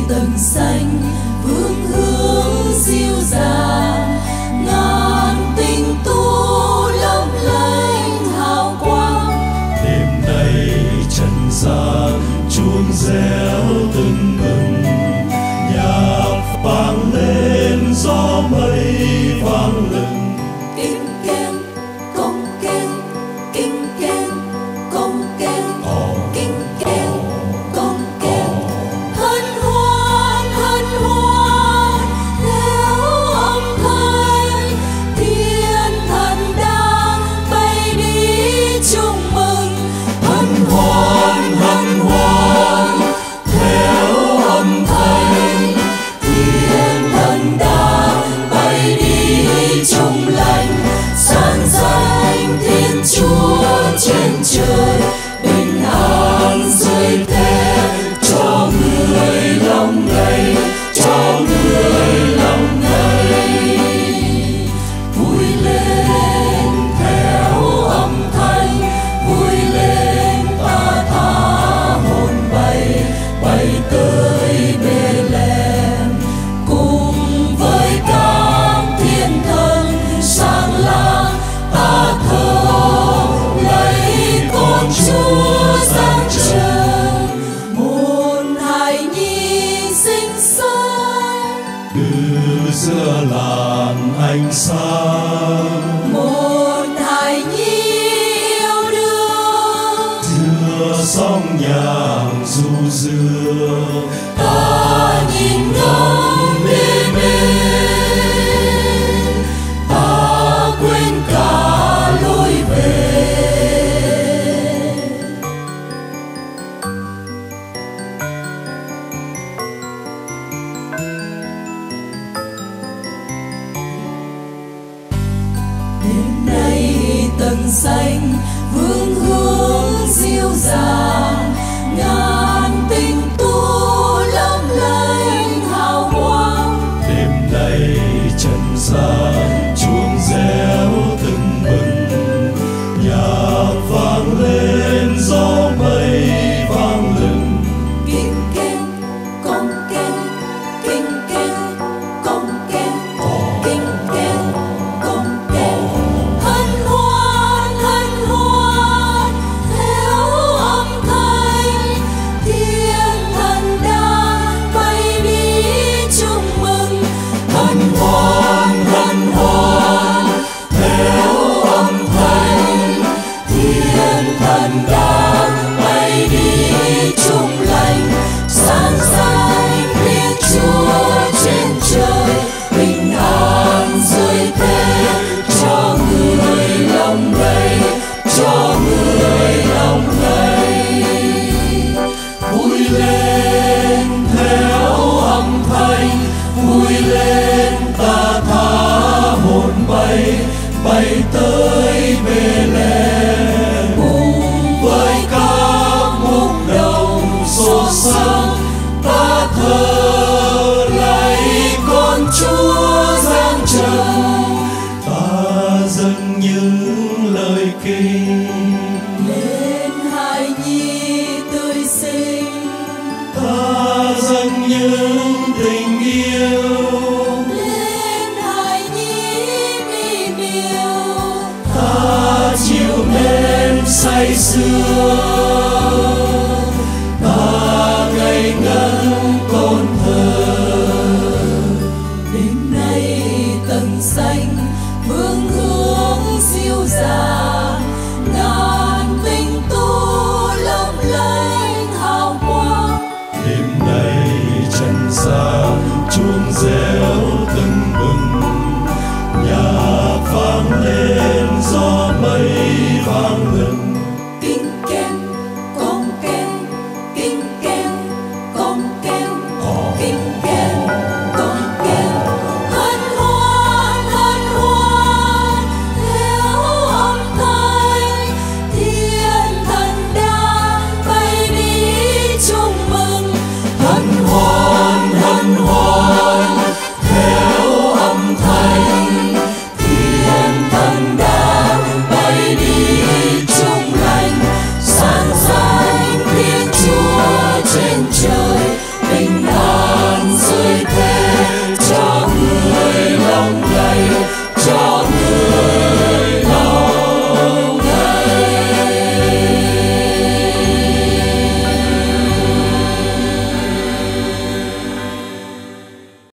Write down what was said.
Tầng xanh phương hướng dịu dàng, ngàn tinh tú lấp lánh hào quang. Đêm nay trần gian chuông reo tưng bừng, nhạc vang lên gió mây vang lừng. Kinh keng công keng, kinh keng công keng, kinh keng công keng. Hân hoan theo âm thanh, thiên thần đang bay đi chúc mừng. Hân hoan theo âm thanh, thiên thần đang bay đi trong lành. Sáng danh Thiên Chúa trên trời, bình an rơi thế cho người lòng này, cho người lòng này. Vui lên theo âm thanh, vui lên ta tha hồn bay, bay tới Bethlehem cùng với các thiên thần sáng láng. Ta thờ lấy con Chúa giáng trần, một hài nhi xinh xắn Từ giữa làn ánh sáng, một hài nhi yêu đương giữa sóng nhạc du dương. ta nhìn ngắm mê mê, ta quên cả lối về. Đêm nay tầng xanh vương hướng dịu dàng, ngàn tinh tú lấp lánh hào quang. Đêm nay trần gian chuông reo tưng bừng, nhạc vang lên gió mây vang lừng. Kinh keng công keng, kinh keng công keng, kinh keng công keng. Hân hoan theo âm thanh, thiên thần đang bay đi chúc mừng. Hân hoan theo âm thanh, thiên thần đang bay đi chúc lành. Sáng danh Thiên Chúa trên trời, bình an rơi thế cho người lòng này, cho người lòng này. Vui lên theo âm thanh, vui lên ta tha hồn bay, bay tới Bethlehem cùng với các mục đồng sốt sáng. Ta thờ lấy con Chúa giáng trần, Ta dâng những lời kinh, lên hài nhi tươi xinh. ta dâng những tình yêu, Lên hài nhi mỉ miều, ta chịu mến say sưa.